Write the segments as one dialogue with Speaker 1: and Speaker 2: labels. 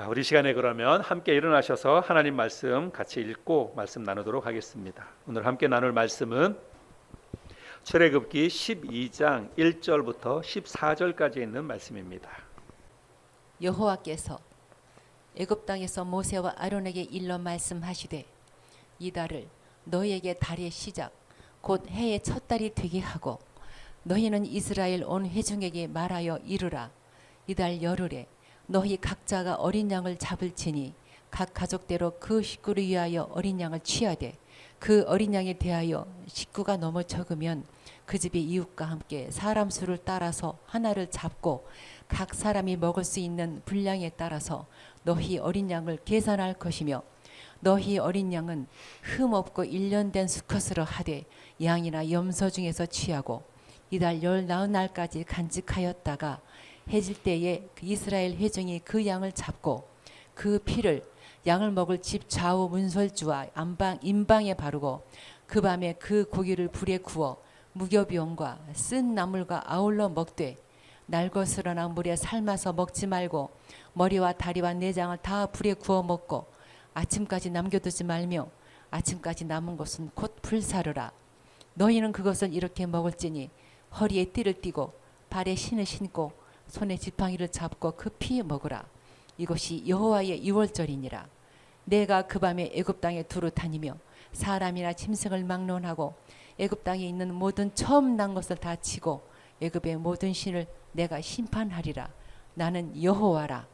Speaker 1: 우리 시간에 그러면 함께 일어나셔서 하나님 말씀 같이 읽고 말씀 나누도록 하겠습니다. 오늘 함께 나눌 말씀은 출애굽기 12장 1절부터 14절까지 있는 말씀입니다.
Speaker 2: 여호와께서 애굽 땅에서 모세와 아론에게 일러 말씀하시되 이 달을 너희에게 달의 시작 곧 해의 첫 달이 되게 하고 너희는 이스라엘 온 회중에게 말하여 이르라. 이달 열흘에 너희 각자가 어린 양을 잡을지니 각 가족대로 그 식구를 위하여 어린 양을 취하되 그 어린 양에 대하여 식구가 너무 적으면 그 집의 이웃과 함께 사람 수를 따라서 하나를 잡고 각 사람이 먹을 수 있는 분량에 따라서 너희 어린 양을 계산할 것이며 너희 어린 양은 흠 없고 1년 된 수컷으로 하되 양이나 염소 중에서 취하고 이달 열 나흘 날까지 간직하였다가 해질 때에 이스라엘 회중이 그 양을 잡고 그 피를 양을 먹을 집 좌우 문설주와 임방에 바르고 그 밤에 그 고기를 불에 구워 무교병과 쓴 나물과 아울러 먹되 날것으로나 물에 삶아서 먹지 말고 머리와 다리와 내장을 다 불에 구워 먹고 아침까지 남겨두지 말며 아침까지 남은 것은 곧 불사르라. 너희는 그것을 이렇게 먹을지니 허리에 띠를 띠고 발에 신을 신고 손에 지팡이를 잡고 급히 먹으라. 이것이 여호와의 유월절이니라. 내가 그 밤에 애굽 땅에 두루 다니며 사람이나 짐승을 막론하고 애굽 땅에 있는 모든 처음 난 것을 다 치고 애굽의 모든 신을 내가 심판하리라. 나는 여호와라.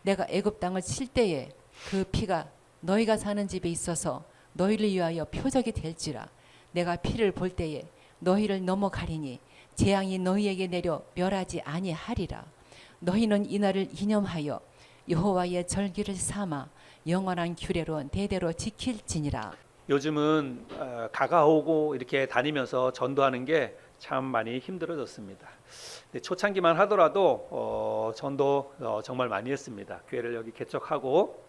Speaker 2: 내가 애굽 땅을 칠 때에 그 피가 너희가 사는 집에 있어서 너희를 위하여 표적이 될지라. 내가 피를 볼 때에 너희를 넘어가리니 재앙이 너희에게 내려 멸하지 아니하리라. 너희는 이날을 기념하여 여호와의 절기를 삼아 영원한 규례로 대대로 지킬지니라.
Speaker 1: 요즘은 가가오고 이렇게 다니면서 전도하는 게 참 많이 힘들어졌습니다. 초창기만 하더라도 전도 정말 많이 했습니다. 교회를 여기 개척하고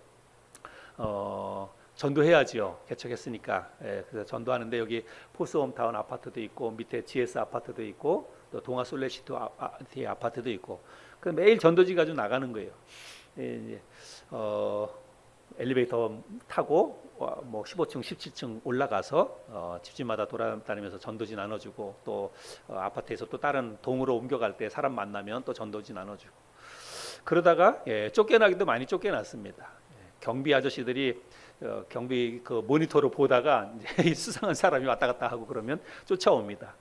Speaker 1: 전도해야지요. 개척했으니까. 그래서 전도하는데 여기 포스홈타운 아파트도 있고 밑에 GS 아파트도 있고 또 동아 솔레시티 아파트도 있고. 그 매일 전도지 가지고 나가는 거예요. 엘리베이터 타고 뭐 15층, 17층 올라가서 집집마다 돌아다니면서 전도지 나눠주고 또 아파트에서 또 다른 동으로 옮겨갈 때 사람 만나면 또 전도지 나눠주고 그러다가 쫓겨나기도 많이 쫓겨났습니다. 경비 아저씨들이 경비 그 모니터로 보다가 이제 수상한 사람이 왔다 갔다 하고 그러면 쫓아옵니다.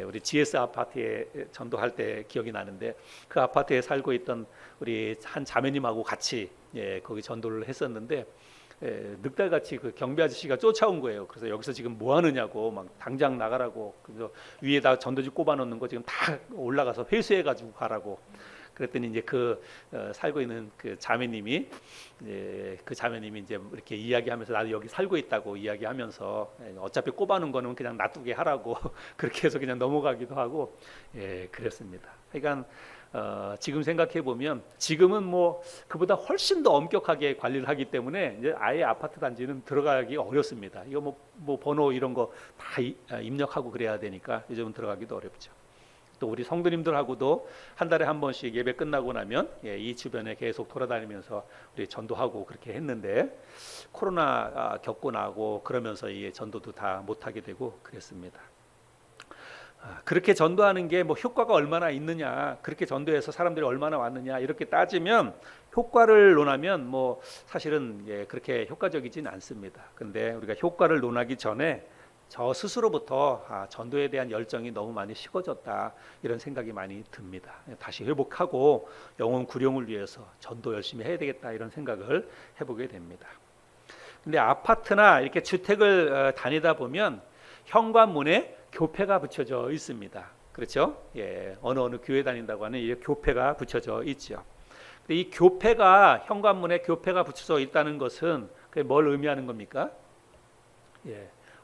Speaker 1: 우리 GS 아파트에 전도할 때 기억이 나는데 그 아파트에 살고 있던 우리 한 자매님하고 같이 거기 전도를 했었는데 늑달같이 그 경비 아저씨가 쫓아온 거예요. 그래서 여기서 지금 뭐 하느냐고 막 당장 나가라고 그래서 위에다 전도지 꼽아놓는 거 지금 다 올라가서 회수해 가지고 가라고 그랬더니 이제 그 살고 있는 그 자매님이 이제 이렇게 이야기하면서 나도 여기 살고 있다고 이야기하면서 어차피 꼽아놓은 거는 그냥 놔두게 하라고 그렇게 해서 그냥 넘어가기도 하고 그랬습니다. 그러니까 지금 생각해 보면 지금은 뭐 그보다 훨씬 더 엄격하게 관리를 하기 때문에 이제 아예 아파트 단지는 들어가기 어렵습니다. 이거 뭐 번호 이런 거 다 입력하고 그래야 되니까 요즘은 들어가기도 어렵죠. 또 우리 성도님들하고도 한 달에 한 번씩 예배 끝나고 나면 이 주변에 계속 돌아다니면서 우리 전도하고 그렇게 했는데 코로나 겪고 나고 그러면서 이 전도도 다 못하게 되고 그랬습니다. 그렇게 전도하는 게 뭐 효과가 얼마나 있느냐, 그렇게 전도해서 사람들이 얼마나 왔느냐 이렇게 따지면 효과를 논하면 뭐 사실은 그렇게 효과적이진 않습니다. 근데 우리가 효과를 논하기 전에 저 스스로부터 전도에 대한 열정이 너무 많이 식어졌다 이런 생각이 많이 듭니다. 다시 회복하고 영혼 구령을 위해서 전도 열심히 해야 되겠다 이런 생각을 해보게 됩니다. 근데 아파트나 이렇게 주택을 다니다 보면 현관문에 교패가 붙여져 있습니다. 그렇죠? 어느 교회 다닌다고 하는 이 교패가 붙여져 있죠. 근데 이 교패가 현관문에 교패가 붙여져 있다는 것은 그게 뭘 의미하는 겁니까?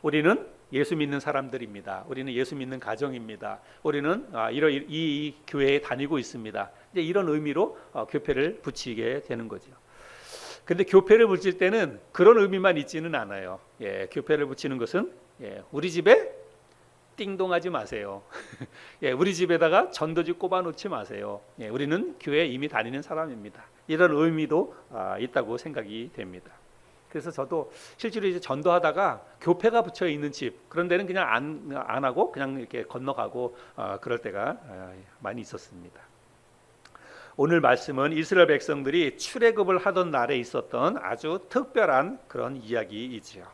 Speaker 1: 우리는 예수 믿는 사람들입니다. 우리는 예수 믿는 가정입니다. 우리는 이 교회에 다니고 있습니다. 이제 이런 의미로 교패를 붙이게 되는 거죠. 근데 교패를 붙일 때는 그런 의미만 있지는 않아요. 교패를 붙이는 것은 우리 집에 띵동하지 마세요. 예, 우리 집에다가 전도지 꼽아놓지 마세요. 예, 우리는 교회 이미 다니는 사람입니다. 이런 의미도 있다고 생각이 됩니다. 그래서 저도 실제로 이제 전도하다가 교패가 붙여 있는 집 그런 데는 그냥 안 하고 그냥 이렇게 건너가고 그럴 때가 많이 있었습니다. 오늘 말씀은 이스라엘 백성들이 출애굽을 하던 날에 있었던 아주 특별한 그런 이야기이지요.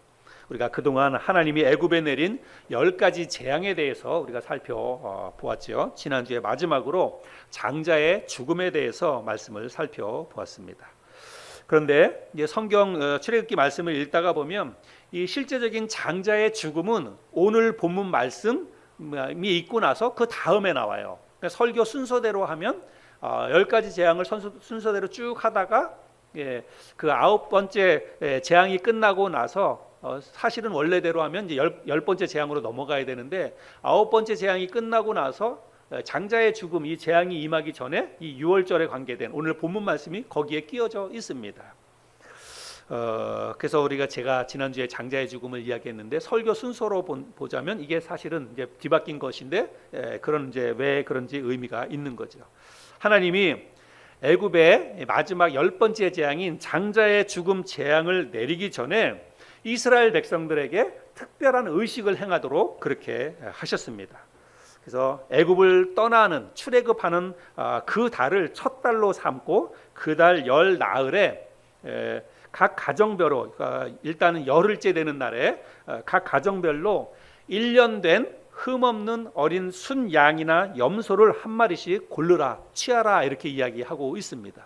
Speaker 1: 우리가 그동안 하나님이 애굽에 내린 10가지 재앙에 대해서 우리가 살펴보았죠. 지난주에 마지막으로 장자의 죽음에 대해서 말씀을 살펴보았습니다. 그런데 이제 성경 출애굽기 말씀을 읽다가 보면 이 실제적인 장자의 죽음은 오늘 본문 말씀이 있고 나서 그 다음에 나와요. 그러니까 설교 순서대로 하면 10가지 재앙을 순서대로 쭉 하다가 그 9번째 재앙이 끝나고 나서 사실은 원래대로 하면 이제 10번째 재앙으로 넘어가야 되는데 9번째 재앙이 끝나고 나서 장자의 죽음 이 재앙이 임하기 전에 이 6월절에 관계된 오늘 본문 말씀이 거기에 끼어져 있습니다. 그래서 제가 지난주에 장자의 죽음을 이야기했는데 설교 순서로 보자면 이게 사실은 이제 뒤바뀐 것인데 그런 이제 왜 그런지 의미가 있는 거죠. 하나님이 애굽의 마지막 10번째 재앙인 장자의 죽음 재앙을 내리기 전에 이스라엘 백성들에게 특별한 의식을 행하도록 그렇게 하셨습니다. 그래서 애굽을 떠나는 출애굽하는 그 달을 첫 달로 삼고 그 달 열 나흘에 각 가정별로 그러니까 일단은 열흘째 되는 날에 각 가정별로 1년 된 흠없는 어린 순 양이나 염소를 한 마리씩 고르라 취하라 이렇게 이야기하고 있습니다.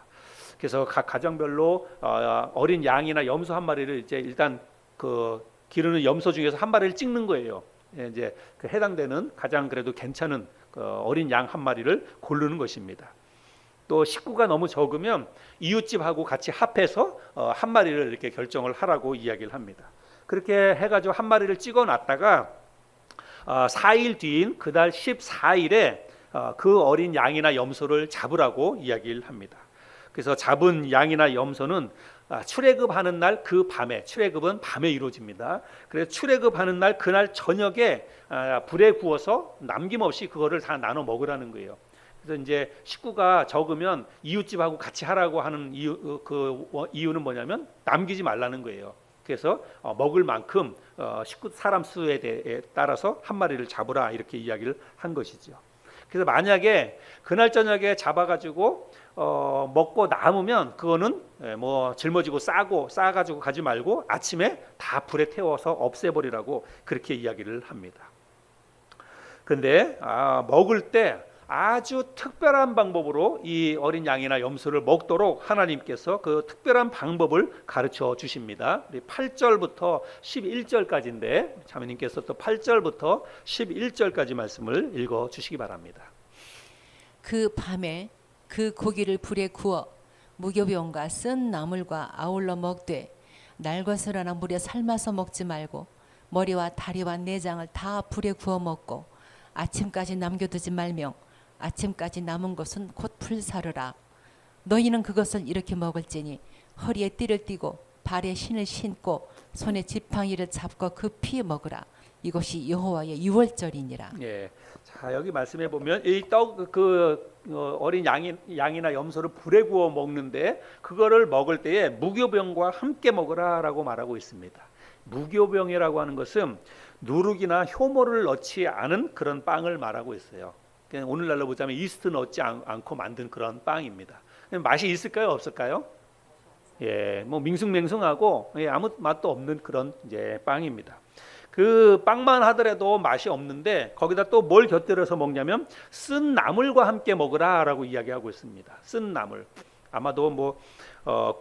Speaker 1: 그래서 각 가정별로 어린 양이나 염소 한 마리를 이제 일단 그 기르는 염소 중에서 한 마리를 찍는 거예요. 이제 그 해당되는 가장 그래도 괜찮은 그 어린 양 한 마리를 고르는 것입니다. 또 식구가 너무 적으면 이웃집하고 같이 합해서 한 마리를 이렇게 결정을 하라고 이야기를 합니다. 그렇게 해가지고 한 마리를 찍어놨다가 4일 뒤인 그달 14일에 그 어린 양이나 염소를 잡으라고 이야기를 합니다. 그래서 잡은 양이나 염소는 출애굽하는 날 그 밤에 출애굽은 밤에 이루어집니다. 그래서 출애굽하는 날 그날 저녁에 불에 구워서 남김없이 그거를 다 나눠 먹으라는 거예요. 그래서 이제 식구가 적으면 이웃집하고 같이 하라고 하는 이유는 뭐냐면 남기지 말라는 거예요. 그래서 먹을 만큼 식구 사람 수에 따라서 한 마리를 잡으라 이렇게 이야기를 한 것이죠. 그래서 만약에 그날 저녁에 잡아가지고 먹고 남으면 그거는 뭐 짊어지고 싸가지고 가지 말고 아침에 다 불에 태워서 없애버리라고 그렇게 이야기를 합니다. 그런데 먹을 때 아주 특별한 방법으로 이 어린 양이나 염소를 먹도록 하나님께서 그 특별한 방법을 가르쳐 주십니다. 8절부터 11절까지인데 자매님께서 또 8절부터 11절까지 말씀을 읽어 주시기 바랍니다.
Speaker 2: 그 밤에 그 고기를 불에 구워 무교병과 쓴 나물과 아울러 먹되 날것을 하나 무려 삶아서 먹지 말고 머리와 다리와 내장을 다 불에 구워 먹고 아침까지 남겨두지 말며 아침까지 남은 것은 곧 불사르라. 너희는 그것을 이렇게 먹을지니 허리에 띠를 띠고 발에 신을 신고 손에 지팡이를 잡고 급히 먹으라. 이것이 여호와의 유월절이니라.
Speaker 1: 예. 자, 여기 말씀해 보면 이 어린 양이나 염소를 불에 구워 먹는데 그거를 먹을 때에 무교병과 함께 먹으라라고 말하고 있습니다. 무교병이라고 하는 것은 누룩이나 효모를 넣지 않은 그런 빵을 말하고 있어요. 그냥 오늘날로 보자면 이스트 넣지 않고 만든 그런 빵입니다. 맛이 있을까요, 없을까요? 예, 뭐 밍숭맹숭하고 아무 맛도 없는 그런 이제 빵입니다. 그 빵만 하더라도 맛이 없는데 거기다 또 뭘 곁들여서 먹냐면 쓴 나물과 함께 먹으라라고 이야기하고 있습니다. 쓴 나물. 아마도 뭐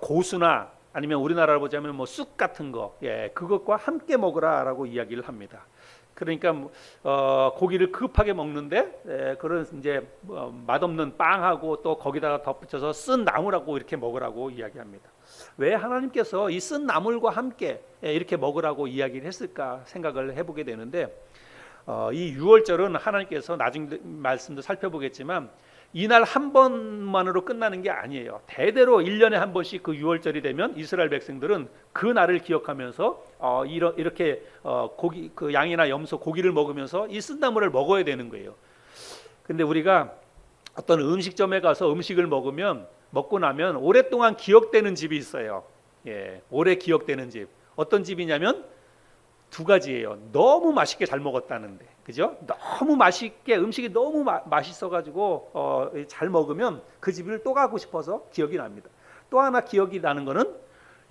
Speaker 1: 고수나 아니면 우리나라로 보자면 뭐 쑥 같은 거, 그것과 함께 먹으라라고 이야기를 합니다. 그러니까 고기를 급하게 먹는데 그런 이제 맛없는 빵하고 또 거기다가 덧붙여서 쓴 나물하고 이렇게 먹으라고 이야기합니다. 왜 하나님께서 이 쓴 나물과 함께 이렇게 먹으라고 이야기를 했을까 생각을 해보게 되는데 이 유월절은 하나님께서 나중 말씀도 살펴보겠지만 이날 한 번만으로 끝나는 게 아니에요. 대대로 1년에 한 번씩 그 유월절이 되면 이스라엘 백성들은 그 날을 기억하면서 이렇게 고기, 그 양이나 염소 고기를 먹으면서 이 쓴나물을 먹어야 되는 거예요. 근데 우리가 어떤 음식점에 가서 음식을 먹고 나면 오랫동안 기억되는 집이 있어요. 예, 오래 기억되는 집. 어떤 집이냐면 두 가지예요. 너무 맛있게 잘 먹었다는데, 그죠? 너무 맛있게 음식이 너무 맛있어가지고 잘 먹으면 그 집을 또 가고 싶어서 기억이 납니다. 또 하나 기억이 나는 거는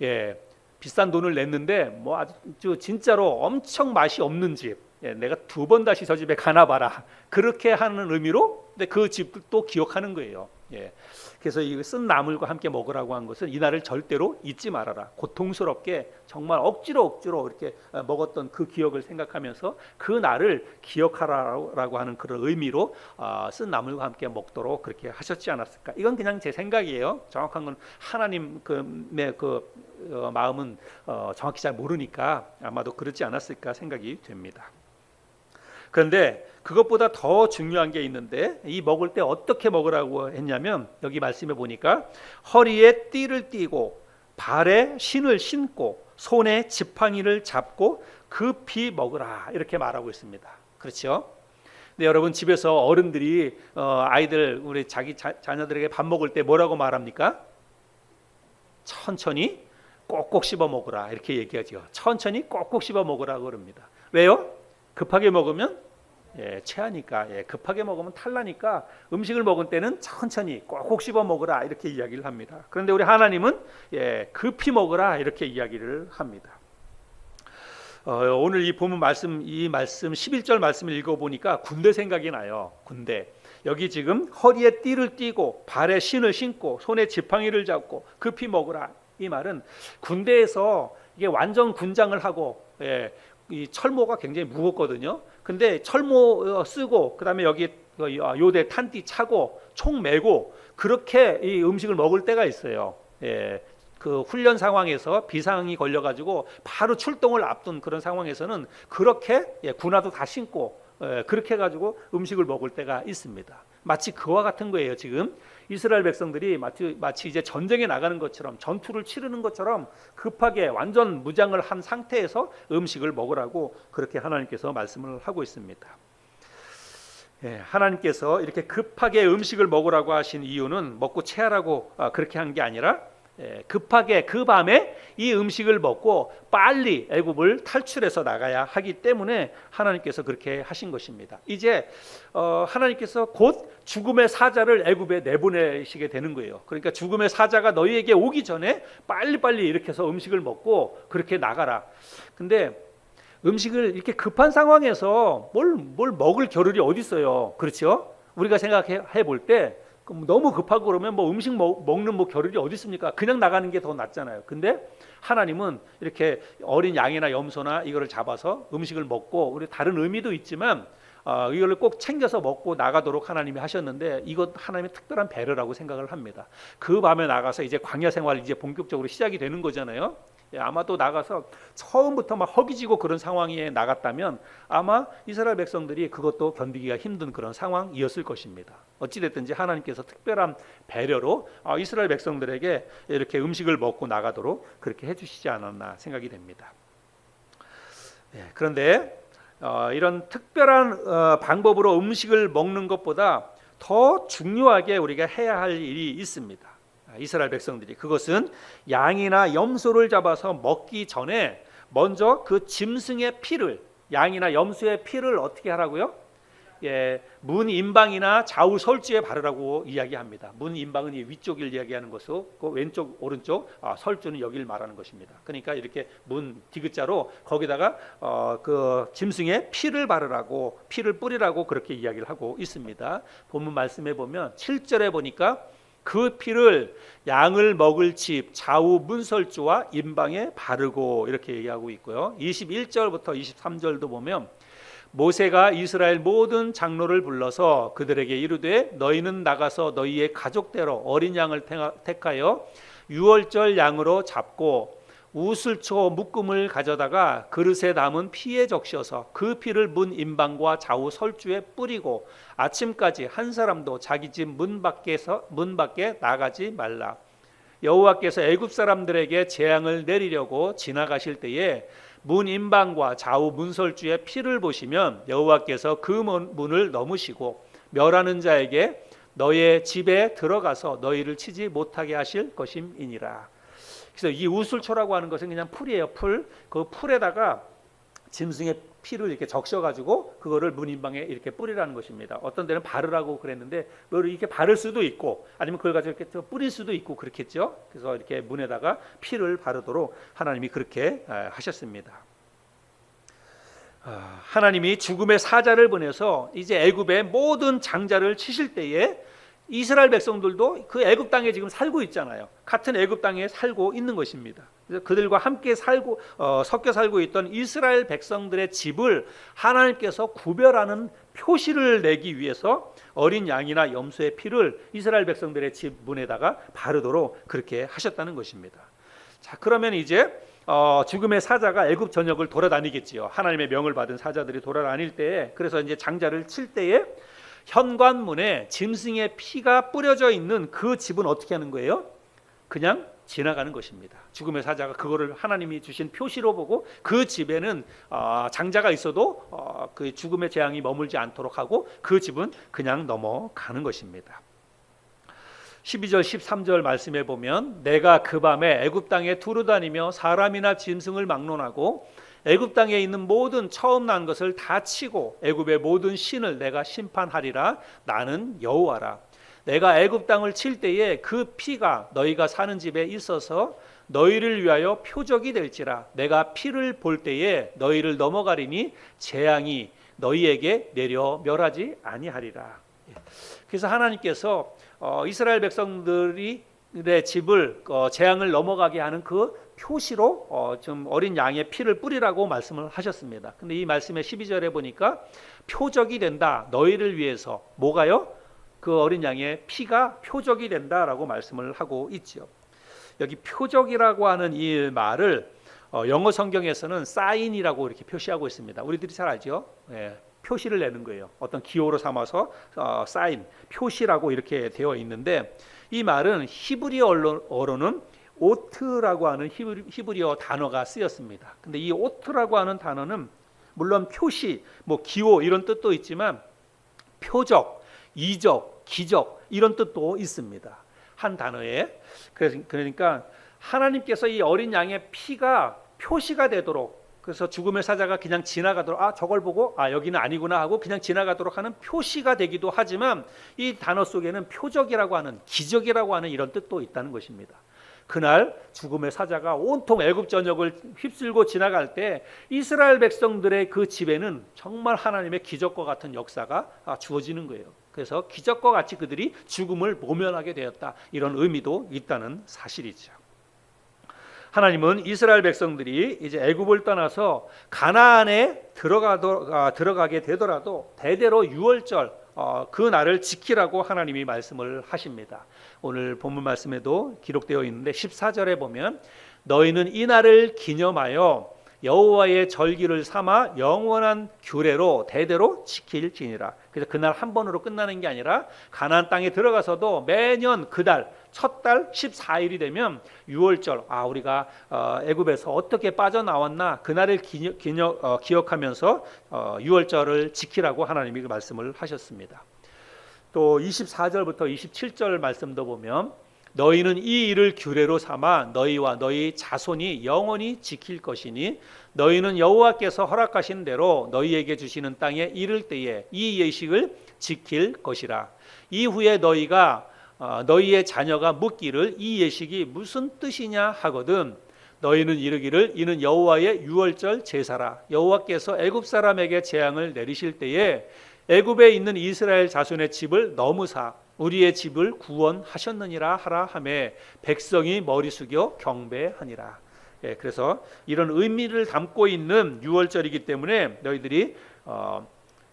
Speaker 1: 예, 비싼 돈을 냈는데 뭐 아주 진짜로 엄청 맛이 없는 집. 예, 내가 두 번 다시 저 집에 가나 봐라. 그렇게 하는 의미로 근데 그 집을 또 기억하는 거예요. 예. 그래서 이 쓴 나물과 함께 먹으라고 한 것은 이날을 절대로 잊지 말아라. 고통스럽게 정말 억지로 이렇게 먹었던 그 기억을 생각하면서 그 날을 기억하라고 하는 그런 의미로 쓴 나물과 함께 먹도록 그렇게 하셨지 않았을까? 이건 그냥 제 생각이에요. 정확한 건 하나님의 마음은 정확히 잘 모르니까 아마도 그렇지 않았을까 생각이 됩니다. 그런데 그것보다 더 중요한 게 있는데 이 먹을 때 어떻게 먹으라고 했냐면 여기 말씀해 보니까 허리에 띠를 띠고 발에 신을 신고 손에 지팡이를 잡고 급히 먹으라 이렇게 말하고 있습니다. 그렇죠? 근데 여러분 집에서 어른들이 아이들 우리 자기 자녀들에게 밥 먹을 때 뭐라고 말합니까? 천천히 꼭꼭 씹어 먹으라 이렇게 얘기하죠. 천천히 꼭꼭 씹어 먹으라고 그럽니다. 왜요? 급하게 먹으면 체하니까 급하게 먹으면 탈나니까 음식을 먹을 때는 천천히 꼭꼭 씹어 먹으라 이렇게 이야기를 합니다. 그런데 우리 하나님은 급히 먹으라 이렇게 이야기를 합니다. 오늘 이 본문 이 말씀 11절 말씀을 읽어보니까 군대 생각이 나요. 군대. 여기 지금 허리에 띠를 띠고 발에 신을 신고 손에 지팡이를 잡고 급히 먹으라 이 말은 군대에서 이게 완전 군장을 하고 이 철모가 굉장히 무겁거든요. 근데 철모 쓰고 그다음에 여기 요대 탄띠 차고 총 메고 그렇게 이 음식을 먹을 때가 있어요. 그 훈련 상황에서 비상이 걸려가지고 바로 출동을 앞둔 그런 상황에서는 그렇게 군화도 다 신고 그렇게 해가지고 음식을 먹을 때가 있습니다. 마치 그와 같은 거예요. 지금 이스라엘 백성들이 마치 이제 전쟁에 나가는 것처럼 전투를 치르는 것처럼 급하게 완전 무장을 한 상태에서 음식을 먹으라고 그렇게 하나님께서 말씀을 하고 있습니다. 하나님께서 이렇게 급하게 음식을 먹으라고 하신 이유는 먹고 체하라고 그렇게 한 게 아니라 급하게 그 밤에 이 음식을 먹고 빨리 애굽을 탈출해서 나가야 하기 때문에 하나님께서 그렇게 하신 것입니다. 이제 하나님께서 곧 죽음의 사자를 애굽에 내보내시게 되는 거예요. 그러니까 죽음의 사자가 너희에게 오기 전에 빨리빨리 이렇게 해서 음식을 먹고 그렇게 나가라. 근데 음식을 이렇게 급한 상황에서 뭘 먹을 겨를이 어디 있어요? 그렇죠? 우리가 생각해 볼 때 너무 급하고 그러면 뭐 음식 먹는 뭐 겨를이 어디 있습니까? 그냥 나가는 게 더 낫잖아요. 근데 하나님은 이렇게 어린 양이나 염소나 이거를 잡아서 음식을 먹고 우리 다른 의미도 있지만 이걸 꼭 챙겨서 먹고 나가도록 하나님이 하셨는데 이것 하나님의 특별한 배려라고 생각을 합니다. 그 밤에 나가서 이제 광야 생활이 이제 본격적으로 시작이 되는 거잖아요. 아마도 나가서 처음부터 막 허기지고 그런 상황에 나갔다면 아마 이스라엘 백성들이 그것도 견디기가 힘든 그런 상황이었을 것입니다. 어찌됐든지 하나님께서 특별한 배려로 이스라엘 백성들에게 이렇게 음식을 먹고 나가도록 그렇게 해주시지 않았나 생각이 됩니다. 그런데 이런 특별한 방법으로 음식을 먹는 것보다 더 중요하게 우리가 해야 할 일이 있습니다. 이스라엘 백성들이 그것은 양이나 염소를 잡아서 먹기 전에 먼저 그 짐승의 피를 양이나 염소의 피를 어떻게 하라고요? 문 임방이나 좌우 설주에 바르라고 이야기합니다. 문 임방은 이 위쪽을 이야기하는 것이고 그 왼쪽 오른쪽 설주는 여기를 말하는 것입니다. 그러니까 이렇게 문 디귿자로 거기다가 그 짐승의 피를 바르라고 피를 뿌리라고 그렇게 이야기를 하고 있습니다. 본문 말씀해 보면 7절에 보니까 그 피를 양을 먹을 집 좌우 문설주와 임방에 바르고 이렇게 얘기하고 있고요. 21절부터 23절도 보면 모세가 이스라엘 모든 장로를 불러서 그들에게 이르되 너희는 나가서 너희의 가족대로 어린 양을 택하여 유월절 양으로 잡고 우슬초 묶음을 가져다가 그릇에 담은 피에 적셔서 그 피를 문 임방과 좌우 설주에 뿌리고 아침까지 한 사람도 자기 집 문 밖에 나가지 말라. 여호와께서 애굽 사람들에게 재앙을 내리려고 지나가실 때에 문 임방과 좌우 문설주에 피를 보시면 여호와께서 그 문을 넘으시고 멸하는 자에게 너의 집에 들어가서 너희를 치지 못하게 하실 것임이니라. 그래서 이 우슬초라고 하는 것은 그냥 풀이에요. 풀. 그 풀에다가 짐승의 피를 이렇게 적셔가지고 그거를 문인방에 이렇게 뿌리라는 것입니다. 어떤 데는 바르라고 그랬는데 뭐 이렇게 바를 수도 있고 아니면 그걸 가지고 이렇게 뿌릴 수도 있고 그렇겠죠. 그래서 이렇게 문에다가 피를 바르도록 하나님이 그렇게 하셨습니다. 하나님이 죽음의 사자를 보내서 이제 애굽의 모든 장자를 치실 때에 이스라엘 백성들도 그 애굽 땅에 지금 살고 있잖아요. 같은 애굽 땅에 살고 있는 것입니다. 그래서 그들과 함께 섞여 살고 있던 이스라엘 백성들의 집을 하나님께서 구별하는 표시를 내기 위해서 어린 양이나 염소의 피를 이스라엘 백성들의 집 문에다가 바르도록 그렇게 하셨다는 것입니다. 자, 그러면 이제 죽음의 사자가 애굽 전역을 돌아다니겠지요. 하나님의 명을 받은 사자들이 돌아다닐 때에, 그래서 이제 장자를 칠 때에 현관문에 짐승의 피가 뿌려져 있는 그 집은 어떻게 하는 거예요? 그냥 지나가는 것입니다. 죽음의 사자가 그거를 하나님이 주신 표시로 보고 그 집에는 장자가 있어도 그 죽음의 재앙이 머물지 않도록 하고 그 집은 그냥 넘어가는 것입니다. 12절 13절 말씀에 보면 내가 그 밤에 애굽 땅에 두루다니며 사람이나 짐승을 막론하고 애굽 땅에 있는 모든 처음 난 것을 다 치고 애굽의 모든 신을 내가 심판하리라. 나는 여호와라. 내가 애굽 땅을 칠 때에 그 피가 너희가 사는 집에 있어서 너희를 위하여 표적이 될지라. 내가 피를 볼 때에 너희를 넘어가리니 재앙이 너희에게 내려 멸하지 아니하리라. 그래서 하나님께서 이스라엘 백성들의 집을 재앙을 넘어가게 하는 그 표시로 좀 어린 양의 피를 뿌리라고 말씀을 하셨습니다. 근데 이 말씀의 12절에 보니까 표적이 된다. 너희를 위해서 뭐가요? 그 어린 양의 피가 표적이 된다라고 말씀을 하고 있죠. 여기 표적이라고 하는 이 말을 영어 성경에서는 사인이라고 이렇게 표시하고 있습니다. 우리들이 잘 알죠? 예, 표시를 내는 거예요. 어떤 기호로 삼아서 사인, 표시라고 이렇게 되어 있는데 이 말은 히브리어로는 오트라고 하는 히브리어 단어가 쓰였습니다. 근데 이 오트라고 하는 단어는 물론 표시, 뭐 기호 이런 뜻도 있지만 표적, 이적, 기적 이런 뜻도 있습니다. 한 단어에. 그러니까 하나님께서 이 어린 양의 피가 표시가 되도록, 그래서 죽음의 사자가 그냥 지나가도록 저걸 보고 여기는 아니구나 하고 그냥 지나가도록 하는 표시가 되기도 하지만 이 단어 속에는 표적이라고 하는, 기적이라고 하는 이런 뜻도 있다는 것입니다. 그날 죽음의 사자가 온통 애굽 전역을 휩쓸고 지나갈 때 이스라엘 백성들의 그 집에는 정말 하나님의 기적과 같은 역사가 주어지는 거예요. 그래서 기적과 같이 그들이 죽음을 모면하게 되었다. 이런 의미도 있다는 사실이죠. 하나님은 이스라엘 백성들이 이제 애굽을 떠나서 가나안에 들어가게 되더라도 대대로 유월절 그 날을 지키라고 하나님이 말씀을 하십니다. 오늘 본문 말씀에도 기록되어 있는데 14절에 보면 너희는 이 날을 기념하여 여호와의 절기를 삼아 영원한 규례로 대대로 지킬지니라. 그래서 그날 한 번으로 끝나는 게 아니라 가나안 땅에 들어가서도 매년 그달 첫 달 14일이 되면 유월절, 우리가 애굽에서 어떻게 빠져나왔나 그날을 기억하면서 유월절을 지키라고 하나님이 말씀을 하셨습니다. 또 24절부터 27절 말씀도 보면 너희는 이 일을 규례로 삼아 너희와 너희 자손이 영원히 지킬 것이니 너희는 여호와께서 허락하신 대로 너희에게 주시는 땅에 이를 때에 이 예식을 지킬 것이라. 이후에 너희가 너희의 자녀가 묻기를 이 예식이 무슨 뜻이냐 하거든 너희는 이르기를 이는 여호와의 유월절 제사라. 여호와께서 애굽 사람에게 재앙을 내리실 때에 애굽에 있는 이스라엘 자손의 집을 넘으사 우리의 집을 구원하셨느니라 하라 하매 백성이 머리 숙여 경배하니라. 그래서 이런 의미를 담고 있는 유월절이기 때문에 너희들이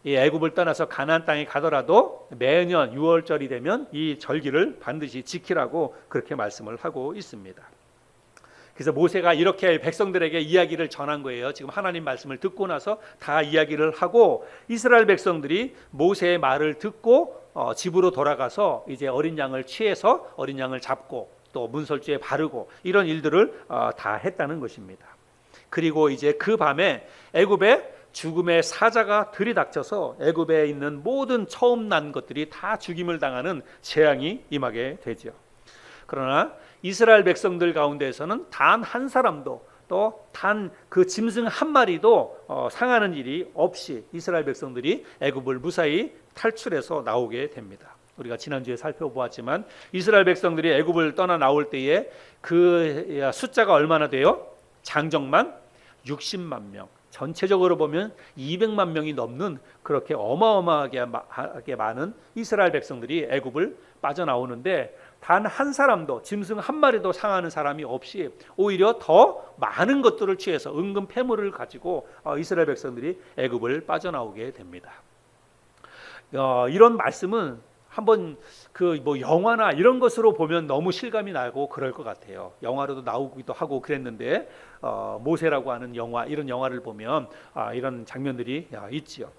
Speaker 1: 이 애굽을 떠나서 가나안 땅에 가더라도 매년 유월절이 되면 이 절기를 반드시 지키라고 그렇게 말씀을 하고 있습니다. 그래서 모세가 이렇게 백성들에게 이야기를 전한 거예요. 지금 하나님 말씀을 듣고 나서 다 이야기를 하고 이스라엘 백성들이 모세의 말을 듣고 집으로 돌아가서 이제 어린 양을 취해서 어린 양을 잡고 또 문설주에 바르고 이런 일들을 다 했다는 것입니다. 그리고 이제 그 밤에 애굽에 죽음의 사자가 들이닥쳐서 애굽에 있는 모든 처음 난 것들이 다 죽임을 당하는 재앙이 임하게 되죠. 그러나 이스라엘 백성들 가운데에서는 단 한 사람도 또 단 그 짐승 한 마리도 상하는 일이 없이 이스라엘 백성들이 애굽을 무사히 탈출해서 나오게 됩니다. 우리가 지난주에 살펴보았지만 이스라엘 백성들이 애굽을 떠나 나올 때에 그 숫자가 얼마나 돼요? 장정만 60만 명. 전체적으로 보면 200만 명이 넘는 그렇게 어마어마하게 많은 이스라엘 백성들이 애굽을 빠져나오는데 단 한 사람도 짐승 한 마리도 상하는 사람이 없이 오히려 더 많은 것들을 취해서 은근 패물을 가지고 이스라엘 백성들이 애굽을 빠져나오게 됩니다. 이런 말씀은 한번 그 뭐 영화나 이런 것으로 보면 너무 실감이 나고 그럴 것 같아요. 영화로도 나오기도 하고 그랬는데 모세라고 하는 영화 이런 영화를 보면 이런 장면들이 있지요.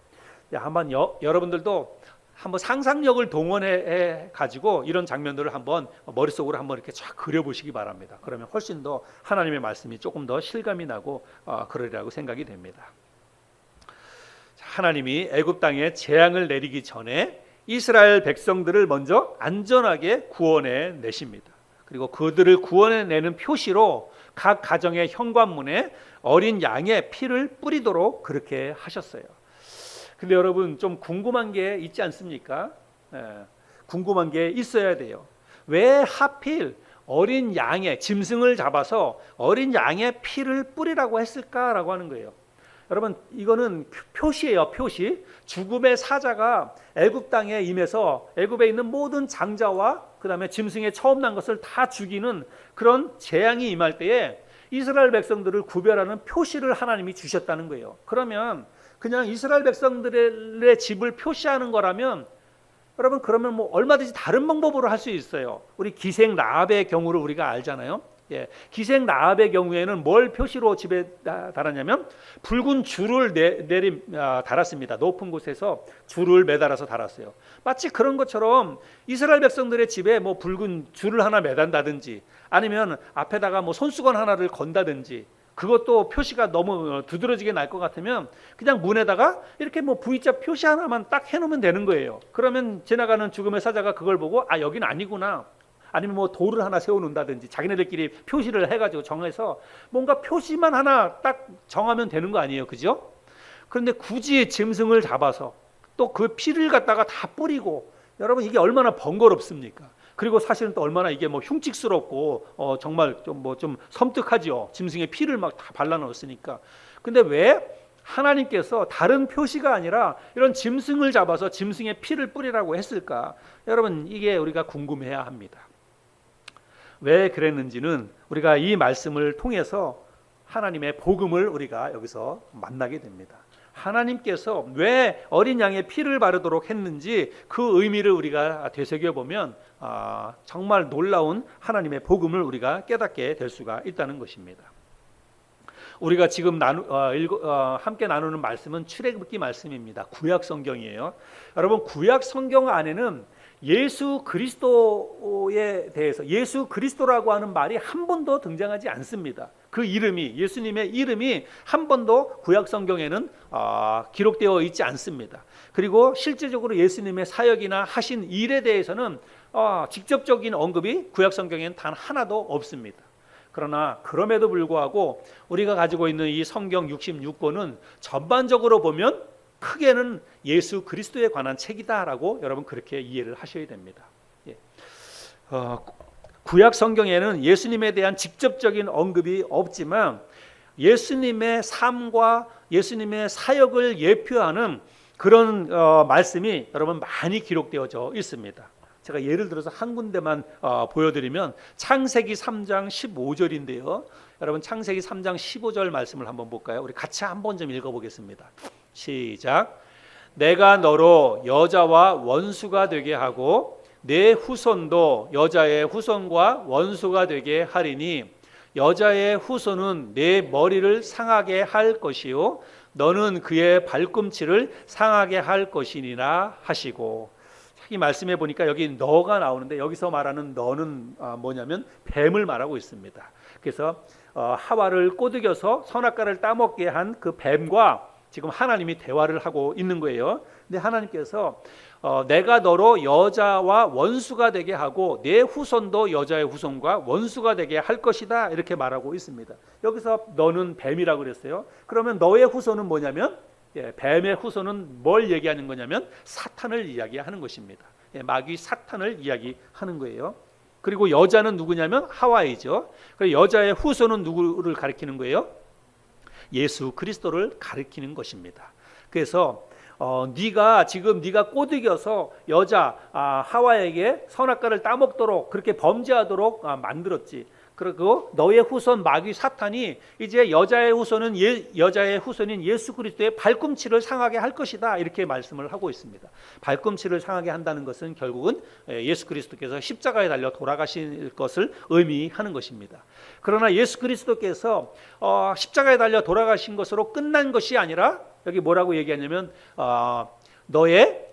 Speaker 1: 한번 여러분들도 한번 상상력을 동원해 가지고 이런 장면들을 한번 머릿속으로 한번 이렇게 쫙 그려보시기 바랍니다. 그러면 훨씬 더 하나님의 말씀이 조금 더 실감이 나고 그러리라고 생각이 됩니다. 하나님이 애굽 땅에 재앙을 내리기 전에 이스라엘 백성들을 먼저 안전하게 구원해 내십니다. 그리고 그들을 구원해 내는 표시로 각 가정의 현관문에 어린 양의 피를 뿌리도록 그렇게 하셨어요. 근데 여러분 좀 궁금한 게 있지 않습니까? 궁금한 게 있어야 돼요. 왜 하필 어린 양의 짐승을 잡아서 어린 양의 피를 뿌리라고 했을까라고 하는 거예요. 여러분 이거는 표시예요. 표시. 죽음의 사자가 애굽 땅에 임해서 애굽에 있는 모든 장자와 그다음에 짐승의 처음 난 것을 다 죽이는 그런 재앙이 임할 때에 이스라엘 백성들을 구별하는 표시를 하나님이 주셨다는 거예요. 그러면 그냥 이스라엘 백성들의 집을 표시하는 거라면 여러분 그러면 뭐 얼마든지 다른 방법으로 할 수 있어요. 우리 기생 라합의 경우를 우리가 알잖아요. 기생 라합의 경우에는 뭘 표시로 집에 달았냐면 붉은 줄을 달았습니다. 높은 곳에서 줄을 매달아서 달았어요. 마치 그런 것처럼 이스라엘 백성들의 집에 뭐 붉은 줄을 하나 매단다든지 아니면 앞에다가 뭐 손수건 하나를 건다든지 그것도 표시가 너무 두드러지게 날 것 같으면 그냥 문에다가 이렇게 뭐 V자 표시 하나만 딱 해놓으면 되는 거예요. 그러면 지나가는 죽음의 사자가 그걸 보고 여긴 아니구나. 아니면 뭐 돌을 하나 세워놓는다든지 자기네들끼리 표시를 해가지고 정해서 뭔가 표시만 하나 딱 정하면 되는 거 아니에요, 그죠? 그런데 굳이 짐승을 잡아서 또 그 피를 갖다가 다 뿌리고 여러분 이게 얼마나 번거롭습니까? 그리고 사실은 또 얼마나 이게 뭐 흉측스럽고 정말 좀 섬뜩하죠. 짐승의 피를 막 다 발라넣었으니까. 근데 왜 하나님께서 다른 표시가 아니라 이런 짐승을 잡아서 짐승의 피를 뿌리라고 했을까? 여러분 이게 우리가 궁금해야 합니다. 왜 그랬는지는 우리가 이 말씀을 통해서 하나님의 복음을 우리가 여기서 만나게 됩니다. 하나님께서 왜 어린 양의 피를 바르도록 했는지 그 의미를 우리가 되새겨보면 정말 놀라운 하나님의 복음을 우리가 깨닫게 될 수가 있다는 것입니다. 우리가 지금 함께 나누는 말씀은 출애굽기 말씀입니다. 구약 성경이에요. 여러분 구약 성경 안에는 예수 그리스도에 대해서 예수 그리스도라고 하는 말이 한 번도 등장하지 않습니다. 그 이름이 예수님의 이름이 한 번도 구약 성경에는 기록되어 있지 않습니다. 그리고 실제적으로 예수님의 사역이나 하신 일에 대해서는 직접적인 언급이 구약 성경에는 단 하나도 없습니다. 그러나 그럼에도 불구하고 우리가 가지고 있는 이 성경 66권은 전반적으로 보면 크게는 예수 그리스도에 관한 책이다라고 여러분 그렇게 이해를 하셔야 됩니다. 구약 성경에는 예수님에 대한 직접적인 언급이 없지만 예수님의 삶과 예수님의 사역을 예표하는 그런 말씀이 여러분 많이 기록되어져 있습니다. 제가 예를 들어서 한 군데만 보여드리면 창세기 3장 15절인데요. 여러분 창세기 3장 15절 말씀을 한번 볼까요? 우리 같이 한번 좀 읽어보겠습니다. 시작. 내가 너로 여자와 원수가 되게 하고 내 후손도 여자의 후손과 원수가 되게 하리니 여자의 후손은 내 머리를 상하게 할 것이요 너는 그의 발꿈치를 상하게 할 것이니라 하시고. 이 말씀해 보니까 여기 너가 나오는데 여기서 말하는 너는 뭐냐면 뱀을 말하고 있습니다. 그래서 하와를 꼬드겨서 선악과를 따먹게 한 그 뱀과 지금 하나님이 대화를 하고 있는 거예요. 근데 하나님께서 내가 너로 여자와 원수가 되게 하고 내 후손도 여자의 후손과 원수가 되게 할 것이다 이렇게 말하고 있습니다. 여기서 너는 뱀이라고 그랬어요. 그러면 너의 후손은 뭐냐면 뱀의 후손은 뭘 얘기하는 거냐면 사탄을 이야기하는 것입니다. 마귀 사탄을 이야기하는 거예요. 그리고 여자는 누구냐면 하와이죠. 그리고 여자의 후손은 누구를 가리키는 거예요? 예수 그리스도를 가리키는 것입니다. 그래서 네가 꼬드겨서 여자 하와에게 선악과를 따먹도록 그렇게 범죄하도록 만들었지. 그리고 너의 후손 마귀 사탄이 이제 여자의 후손인 예수 그리스도의 발꿈치를 상하게 할 것이다 이렇게 말씀을 하고 있습니다. 발꿈치를 상하게 한다는 것은 결국은 예수 그리스도께서 십자가에 달려 돌아가실 것을 의미하는 것입니다. 그러나 예수 그리스도께서 십자가에 달려 돌아가신 것으로 끝난 것이 아니라 여기 뭐라고 얘기하냐면 너의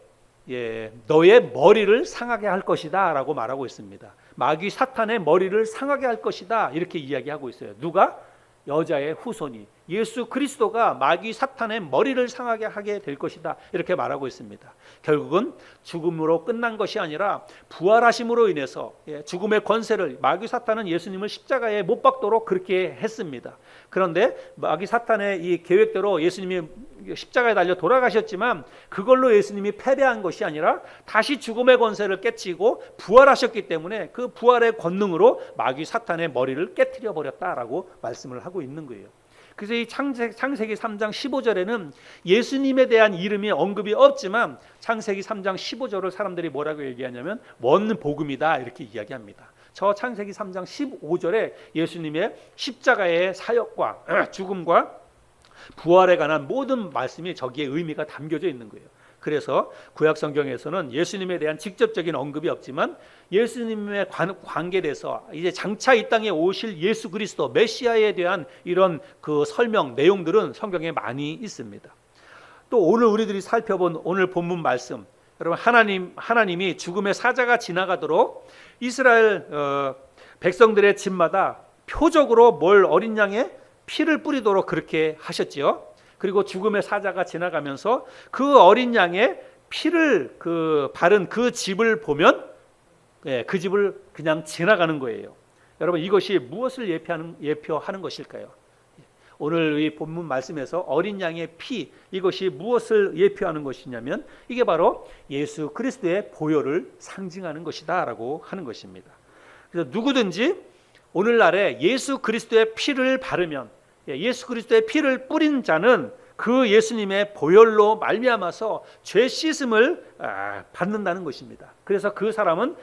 Speaker 1: 머리를 상하게 할 것이다 라고 말하고 있습니다. 마귀 사탄의 머리를 상하게 할 것이다 이렇게 이야기하고 있어요. 누가? 여자의 후손이 예수 그리스도가 마귀 사탄의 머리를 상하게 하게 될 것이다 이렇게 말하고 있습니다. 결국은 죽음으로 끝난 것이 아니라 부활하심으로 인해서 죽음의 권세를 마귀 사탄은 예수님을 십자가에 못 박도록 그렇게 했습니다. 그런데 마귀 사탄의 이 계획대로 예수님이 십자가에 달려 돌아가셨지만 그걸로 예수님이 패배한 것이 아니라 다시 죽음의 권세를 깨치고 부활하셨기 때문에 그 부활의 권능으로 마귀 사탄의 머리를 깨트려 버렸다라고 말씀을 하고 있는 거예요. 그래서 이 창세기 3장 15절에는 예수님에 대한 이름이 언급이 없지만 창세기 3장 15절을 사람들이 뭐라고 얘기하냐면 원복음이다 이렇게 이야기합니다. 저 창세기 3장 15절에 예수님의 십자가의 사역과 죽음과 부활에 관한 모든 말씀이 저기에 의미가 담겨져 있는 거예요. 그래서 구약 성경에서는 예수님에 대한 직접적인 언급이 없지만 예수님의 관계돼서 이제 장차 이 땅에 오실 예수 그리스도 메시아에 대한 이런 그 설명 내용들은 성경에 많이 있습니다. 또 오늘 우리들이 살펴본 오늘 본문 말씀, 여러분 하나님이 죽음의 사자가 지나가도록 이스라엘 백성들의 집마다 표적으로 뭘 어린 양의 피를 뿌리도록 그렇게 하셨지요. 그리고 죽음의 사자가 지나가면서 그 어린 양의 피를 바른 그 집을 보면 그 집을 그냥 지나가는 거예요. 여러분 이것이 무엇을 예표하는 것일까요? 오늘 이 본문 말씀에서 어린 양의 피 이것이 무엇을 예표하는 것이냐면 이게 바로 예수 그리스도의 보혈을 상징하는 것이다라고 하는 것입니다. 그래서 누구든지 오늘날에 예수 그리스도의 피를 바르면 예수 그리스도의 피를 뿌린 자는 그 예수님의 보혈로 말미암아서 죄 씻음을 받는다는 것입니다. 그래서 그 사람은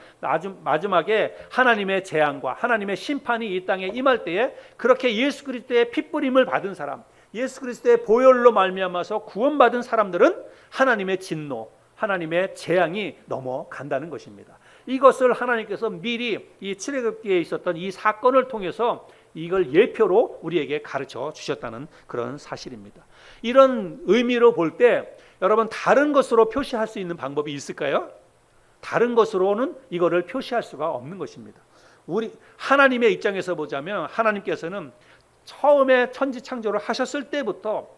Speaker 1: 마지막에 하나님의 재앙과 하나님의 심판이 이 땅에 임할 때에 그렇게 예수 그리스도의 피 뿌림을 받은 사람, 예수 그리스도의 보혈로 말미암아서 구원받은 사람들은 하나님의 진노, 하나님의 재앙이 넘어간다는 것입니다. 이것을 하나님께서 미리 이 출애굽기에 있었던 이 사건을 통해서 이걸 예표로 우리에게 가르쳐 주셨다는 그런 사실입니다. 이런 의미로 볼 때 여러분 다른 것으로 표시할 수 있는 방법이 있을까요? 다른 것으로는 이거를 표시할 수가 없는 것입니다. 우리 하나님의 입장에서 보자면 하나님께서는 처음에 천지 창조를 하셨을 때부터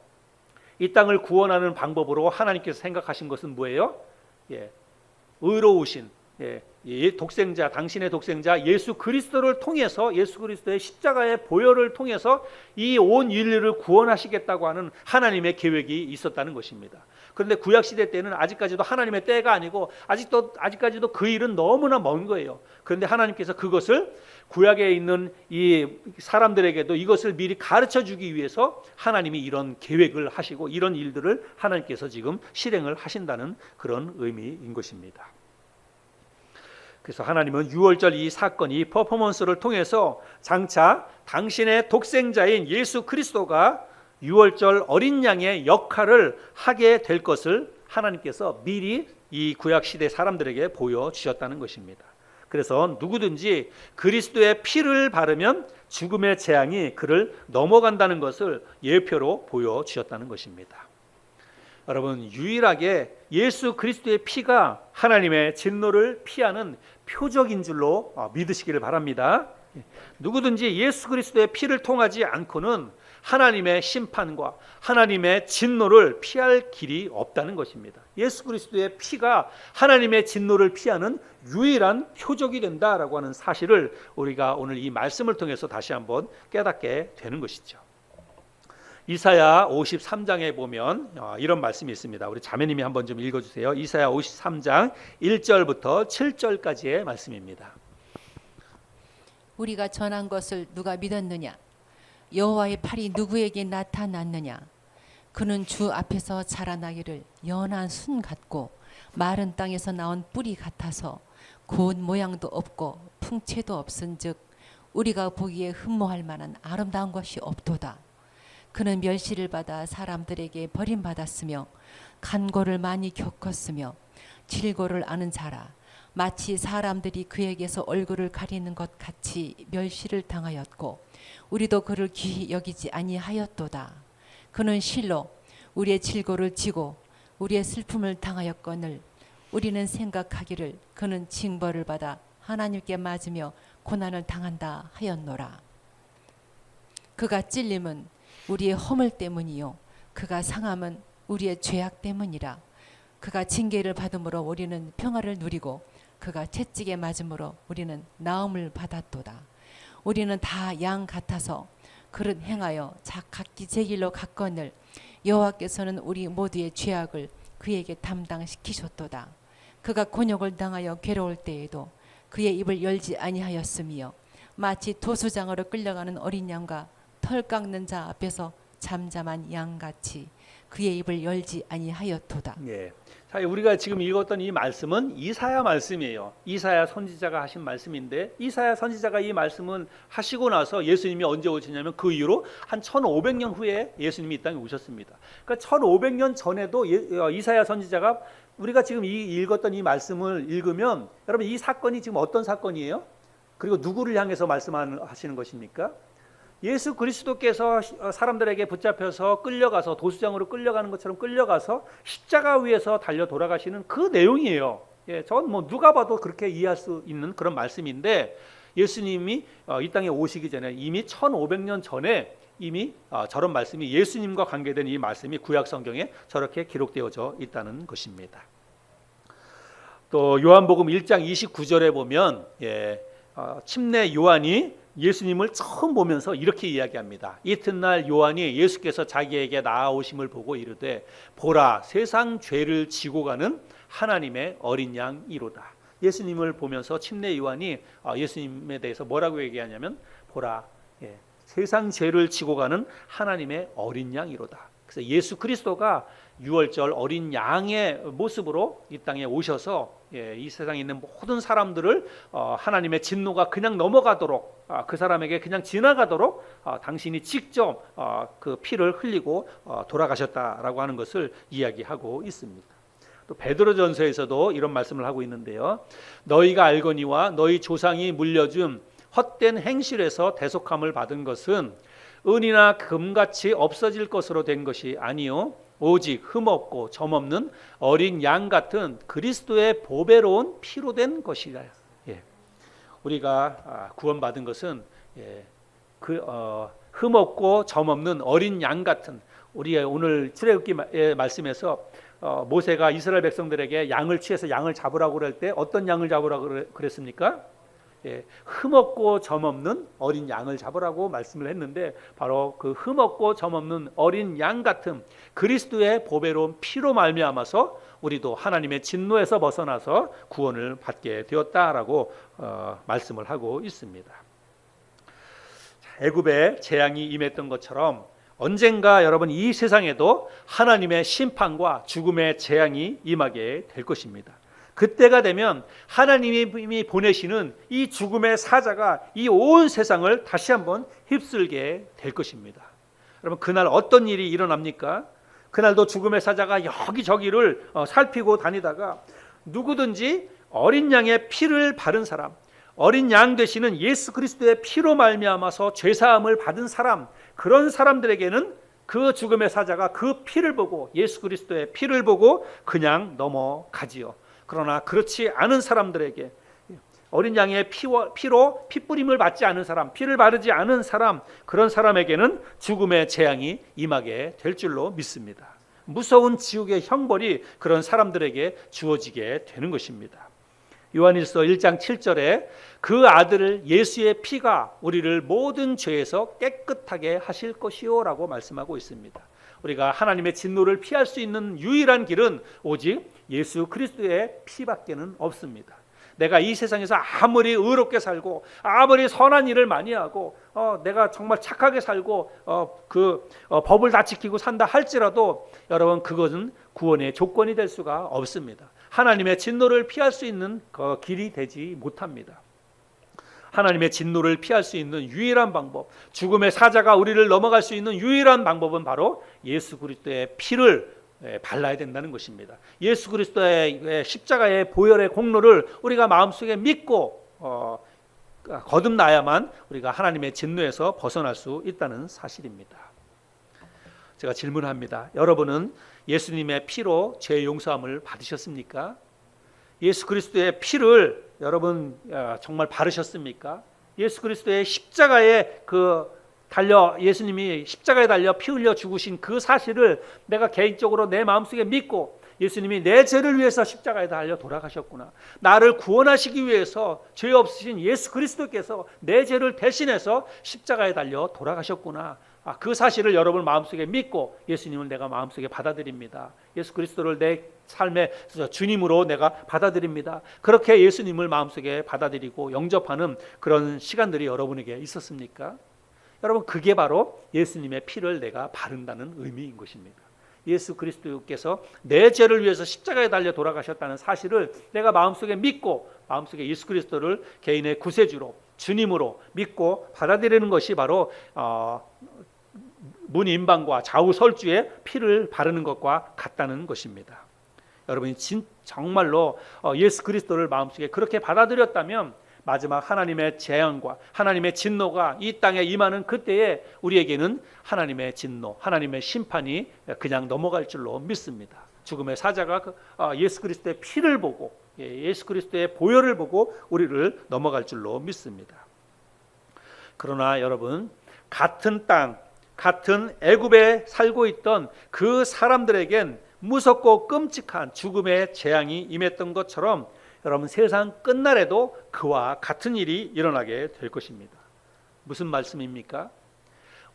Speaker 1: 이 땅을 구원하는 방법으로 하나님께서 생각하신 것은 뭐예요? 의로우신 독생자, 당신의 독생자 예수 그리스도를 통해서 예수 그리스도의 십자가의 보혈을 통해서 이 온 인류를 구원하시겠다고 하는 하나님의 계획이 있었다는 것입니다. 그런데 구약 시대 때는 아직까지도 하나님의 때가 아니고 아직까지도 그 일은 너무나 먼 거예요. 그런데 하나님께서 그것을 구약에 있는 이 사람들에게도 이것을 미리 가르쳐 주기 위해서 하나님이 이런 계획을 하시고 이런 일들을 하나님께서 지금 실행을 하신다는 그런 의미인 것입니다. 그래서 하나님은 유월절 이 사건이 퍼포먼스를 통해서 장차 당신의 독생자인 예수 그리스도가 유월절 어린 양의 역할을 하게 될 것을 하나님께서 미리 이 구약 시대 사람들에게 보여주셨다는 것입니다. 그래서 누구든지 그리스도의 피를 바르면 죽음의 재앙이 그를 넘어간다는 것을 예표로 보여주셨다는 것입니다. 여러분, 유일하게 예수 그리스도의 피가 하나님의 진노를 피하는 표적인 줄로 믿으시기를 바랍니다. 누구든지 예수 그리스도의 피를 통하지 않고는 하나님의 심판과 하나님의 진노를 피할 길이 없다는 것입니다. 예수 그리스도의 피가 하나님의 진노를 피하는 유일한 표적이 된다라고 하는 사실을 우리가 오늘 이 말씀을 통해서 다시 한번 깨닫게 되는 것이죠. 이사야 53장에 보면 이런 말씀이 있습니다. 우리 자매님이 한번 좀 읽어주세요. 이사야 53장 1절부터 7절까지의 말씀입니다.
Speaker 2: 우리가 전한 것을 누가 믿었느냐? 여호와의 팔이 누구에게 나타났느냐? 그는 주 앞에서 자라나기를 연한 순 같고 마른 땅에서 나온 뿌리 같아서 고운 모양도 없고 풍채도 없은즉 우리가 보기에 흠모할 만한 아름다운 것이 없도다. 그는 멸시를 받아 사람들에게 버림받았으며 간고를 많이 겪었으며 질고를 아는 자라. 마치 사람들이 그에게서 얼굴을 가리는 것 같이 멸시를 당하였고 우리도 그를 귀히 여기지 아니하였도다. 그는 실로 우리의 질고를 지고 우리의 슬픔을 당하였거늘 우리는 생각하기를 그는 징벌을 받아 하나님께 맞으며 고난을 당한다 하였노라. 그가 찔림은 우리의 허물 때문이요 그가 상함은 우리의 죄악 때문이라. 그가 징계를 받음으로 우리는 평화를 누리고 그가 채찍에 맞음으로 우리는 나음을 받았도다. 우리는 다 양 같아서 그릇 행하여 각기 제 길로 갔거늘 여호와께서는 우리 모두의 죄악을 그에게 담당시키셨도다. 그가 곤욕을 당하여 괴로울 때에도 그의 입을 열지 아니하였으며 마치 도수장으로 끌려가는 어린 양과 털 깎는 자 앞에서 잠잠한 양같이 그의 입을 열지 아니하였도다.
Speaker 1: 예. 자, 우리가 지금 읽었던 이 말씀은 이사야 말씀이에요. 이사야 선지자가 하신 말씀인데 이사야 선지자가 이 말씀은 하시고 나서 예수님이 언제 오셨냐면 그 이후로 한 1500년 후에 예수님이 이 땅에 오셨습니다. 그러니까 1500년 전에도 이사야 선지자가 우리가 지금 읽었던 이 말씀을 읽으면 여러분 이 사건이 지금 어떤 사건이에요? 그리고 누구를 향해서 말씀하시는 것입니까? 예수 그리스도께서 사람들에게 붙잡혀서 끌려가서 도수장으로 끌려가는 것처럼 끌려가서 십자가 위에서 달려 돌아가시는 그 내용이에요. 예, 전 뭐 누가 봐도 그렇게 이해할 수 있는 그런 말씀인데 예수님이 이 땅에 오시기 전에 이미 1500년 전에 이미 저런 말씀이 예수님과 관계된 이 말씀이 구약 성경에 저렇게 기록되어져 있다는 것입니다. 또 요한복음 1장 29절에 보면 침례 요한이 예수님을 처음 보면서 이렇게 이야기합니다. 이튿날 요한이 예수께서 자기에게 나아오심을 보고 이르되 보라 세상 죄를 지고 가는 하나님의 어린 양이로다. 예수님을 보면서 침례 요한이 예수님에 대해서 뭐라고 얘기하냐면 보라 세상 죄를 지고 가는 하나님의 어린 양이로다. 그래서 예수 그리스도가 유월절 어린 양의 모습으로 이 땅에 오셔서 이 세상에 있는 모든 사람들을 하나님의 진노가 그냥 넘어가도록 그 사람에게 그냥 지나가도록 당신이 직접 그 피를 흘리고 돌아가셨다라고 하는 것을 이야기하고 있습니다. 또 베드로전서에서도 이런 말씀을 하고 있는데요. 너희가 알거니와 너희 조상이 물려준 헛된 행실에서 대속함을 받은 것은 은이나 금같이 없어질 것으로 된 것이 아니요 오직 흠없고 점없는 어린 양 같은 그리스도의 보배로운 피로 된 것이라. 우리가 구원받은 것은 흠없고 점없는 어린 양 같은 우리의 오늘 출애굽기의 말씀에서 모세가 이스라엘 백성들에게 양을 취해서 양을 잡으라고 그럴 때 어떤 양을 잡으라고 그랬습니까? 흠없고 점없는 어린 양을 잡으라고 말씀을 했는데 바로 그 흠없고 점없는 어린 양 같은 그리스도의 보배로운 피로 말미암아서 우리도 하나님의 진노에서 벗어나서 구원을 받게 되었다라고 말씀을 하고 있습니다. 애굽에 재앙이 임했던 것처럼 언젠가 여러분 이 세상에도 하나님의 심판과 죽음의 재앙이 임하게 될 것입니다. 그때가 되면 하나님이 보내시는 이 죽음의 사자가 이 온 세상을 다시 한번 휩쓸게 될 것입니다. 여러분 그날 어떤 일이 일어납니까? 그날도 죽음의 사자가 여기저기를 살피고 다니다가 누구든지 어린 양의 피를 바른 사람, 어린 양 되시는 예수 그리스도의 피로 말미암아서 죄 사함을 받은 사람, 그런 사람들에게는 그 죽음의 사자가 그 피를 보고, 예수 그리스도의 피를 보고 그냥 넘어가지요. 그러나 그렇지 않은 사람들에게, 어린 양의 피로 피뿌림을 받지 않은 사람, 피를 바르지 않은 사람, 그런 사람에게는 죽음의 재앙이 임하게 될 줄로 믿습니다. 무서운 지옥의 형벌이 그런 사람들에게 주어지게 되는 것입니다. 요한일서 1장 7절에 그 아들 예수의 피가 우리를 모든 죄에서 깨끗하게 하실 것이요 라고 말씀하고 있습니다. 우리가 하나님의 진노를 피할 수 있는 유일한 길은 오직 예수 그리스도의 피밖에는 없습니다. 내가 이 세상에서 아무리 의롭게 살고 아무리 선한 일을 많이 하고 내가 정말 착하게 살고 법을 다 지키고 산다 할지라도 여러분, 그것은 구원의 조건이 될 수가 없습니다. 하나님의 진노를 피할 수 있는 그 길이 되지 못합니다. 하나님의 진노를 피할 수 있는 유일한 방법, 죽음의 사자가 우리를 넘어갈 수 있는 유일한 방법은 바로 예수 그리스도의 피를 발라야 된다는 것입니다. 예수 그리스도의 십자가의 보혈의 공로를 우리가 마음속에 믿고 거듭나야만 우리가 하나님의 진노에서 벗어날 수 있다는 사실입니다. 제가 질문합니다. 여러분은 예수님의 피로 죄 용서함을 받으셨습니까? 예수 그리스도의 피를 여러분 정말 바르셨습니까? 예수 그리스도의 십자가에 예수님이 십자가에 달려 피 흘려 죽으신 그 사실을 내가 개인적으로 내 마음속에 믿고, 예수님이 내 죄를 위해서 십자가에 달려 돌아가셨구나, 나를 구원하시기 위해서 죄 없으신 예수 그리스도께서 내 죄를 대신해서 십자가에 달려 돌아가셨구나, 그 사실을 여러분 마음속에 믿고 예수님을 내가 마음속에 받아들입니다. 예수 그리스도를 내 삶의 주님으로 내가 받아들입니다. 그렇게 예수님을 마음속에 받아들이고 영접하는 그런 시간들이 여러분에게 있었습니까? 여러분, 그게 바로 예수님의 피를 내가 바른다는 의미인 것입니다. 예수 그리스도께서 내 죄를 위해서 십자가에 달려 돌아가셨다는 사실을 내가 마음속에 믿고, 마음속에 예수 그리스도를 개인의 구세주로, 주님으로 믿고 받아들이는 것이 바로 문임방과 좌우설주의 피를 바르는 것과 같다는 것입니다. 여러분이 정말로 예수 그리스도를 마음속에 그렇게 받아들였다면 마지막 하나님의 재앙과 하나님의 진노가 이 땅에 임하는 그때에 우리에게는 하나님의 진노, 하나님의 심판이 그냥 넘어갈 줄로 믿습니다. 죽음의 사자가 예수 그리스도의 피를 보고, 예수 그리스도의 보혈을 보고 우리를 넘어갈 줄로 믿습니다. 그러나 여러분, 같은 땅, 같은 애굽에 살고 있던 그 사람들에겐 무섭고 끔찍한 죽음의 재앙이 임했던 것처럼 여러분, 세상 끝날에도 그와 같은 일이 일어나게 될 것입니다. 무슨 말씀입니까?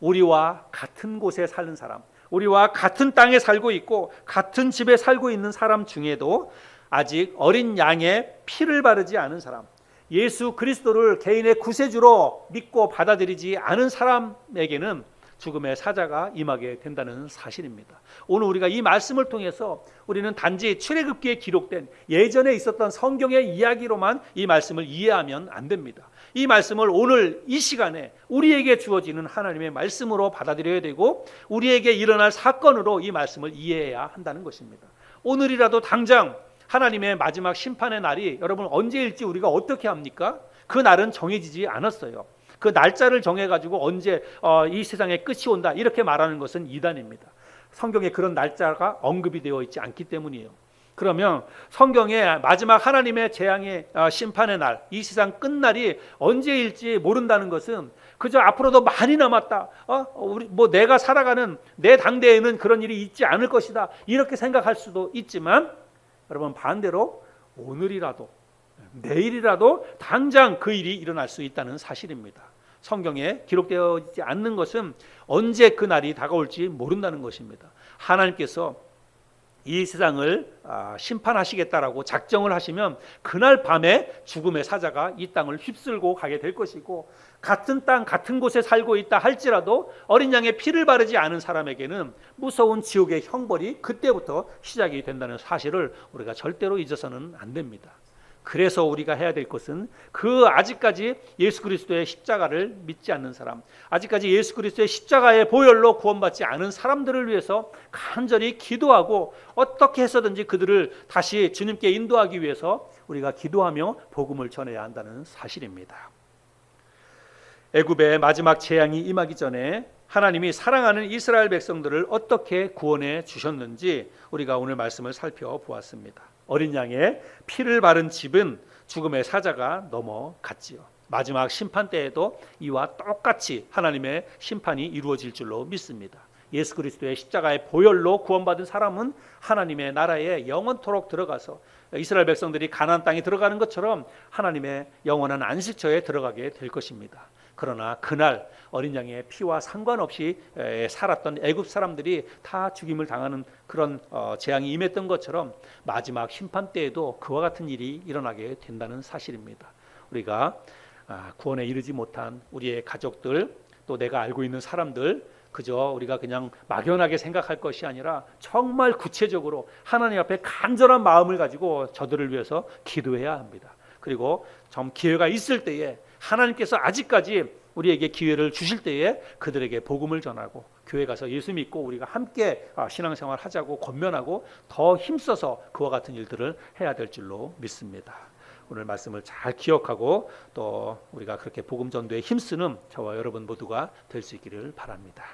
Speaker 1: 우리와 같은 곳에 사는 사람, 우리와 같은 땅에 살고 있고 같은 집에 살고 있는 사람 중에도 아직 어린 양의 피를 바르지 않은 사람, 예수 그리스도를 개인의 구세주로 믿고 받아들이지 않은 사람에게는 죽음의 사자가 임하게 된다는 사실입니다. 오늘 우리가 이 말씀을 통해서 우리는 단지 출애굽기에 기록된 예전에 있었던 성경의 이야기로만 이 말씀을 이해하면 안 됩니다. 이 말씀을 오늘 이 시간에 우리에게 주어지는 하나님의 말씀으로 받아들여야 되고, 우리에게 일어날 사건으로 이 말씀을 이해해야 한다는 것입니다. 오늘이라도 당장 하나님의 마지막 심판의 날이 여러분 언제일지 우리가 어떻게 합니까? 그 날은 정해지지 않았어요. 그 날짜를 정해가지고 언제 이 세상의 끝이 온다 이렇게 말하는 것은 이단입니다. 성경에 그런 날짜가 언급이 되어 있지 않기 때문이에요. 그러면 성경에 마지막 하나님의 재앙의 심판의 날, 이 세상 끝날이 언제일지 모른다는 것은 그저 앞으로도 많이 남았다, 내가 살아가는 내 당대에는 그런 일이 있지 않을 것이다, 이렇게 생각할 수도 있지만, 여러분 반대로 오늘이라도 내일이라도 당장 그 일이 일어날 수 있다는 사실입니다. 성경에 기록되어 있지 않는 것은 언제 그 날이 다가올지 모른다는 것입니다. 하나님께서 이 세상을 심판하시겠다라고 작정을 하시면 그날 밤에 죽음의 사자가 이 땅을 휩쓸고 가게 될 것이고, 같은 땅 같은 곳에 살고 있다 할지라도 어린 양의 피를 바르지 않은 사람에게는 무서운 지옥의 형벌이 그때부터 시작이 된다는 사실을 우리가 절대로 잊어서는 안 됩니다. 그래서 우리가 해야 될 것은 그 아직까지 예수 그리스도의 십자가를 믿지 않는 사람, 아직까지 예수 그리스도의 십자가의 보혈로 구원받지 않은 사람들을 위해서 간절히 기도하고 어떻게 해서든지 그들을 다시 주님께 인도하기 위해서 우리가 기도하며 복음을 전해야 한다는 사실입니다. 애굽의 마지막 재앙이 임하기 전에 하나님이 사랑하는 이스라엘 백성들을 어떻게 구원해 주셨는지 우리가 오늘 말씀을 살펴보았습니다. 어린 양의 피를 바른 집은 죽음의 사자가 넘어갔지요. 마지막 심판 때에도 이와 똑같이 하나님의 심판이 이루어질 줄로 믿습니다. 예수 그리스도의 십자가의 보혈로 구원받은 사람은 하나님의 나라에 영원토록 들어가서 이스라엘 백성들이 가나안 땅에 들어가는 것처럼 하나님의 영원한 안식처에 들어가게 될 것입니다. 그러나 그날 어린 양의 피와 상관없이 살았던 애굽 사람들이 다 죽임을 당하는 그런 재앙이 임했던 것처럼 마지막 심판 때에도 그와 같은 일이 일어나게 된다는 사실입니다. 우리가 구원에 이르지 못한 우리의 가족들, 또 내가 알고 있는 사람들, 그저 우리가 그냥 막연하게 생각할 것이 아니라 정말 구체적으로 하나님 앞에 간절한 마음을 가지고 저들을 위해서 기도해야 합니다. 그리고 좀 기회가 있을 때에 하나님께서 아직까지 우리에게 기회를 주실 때에 그들에게 복음을 전하고 교회 가서 예수 믿고 우리가 함께 신앙생활 하자고 권면하고 더 힘써서 그와 같은 일들을 해야 될 줄로 믿습니다. 오늘 말씀을 잘 기억하고 또 우리가 그렇게 복음 전도에 힘쓰는 저와 여러분 모두가 될 수 있기를 바랍니다.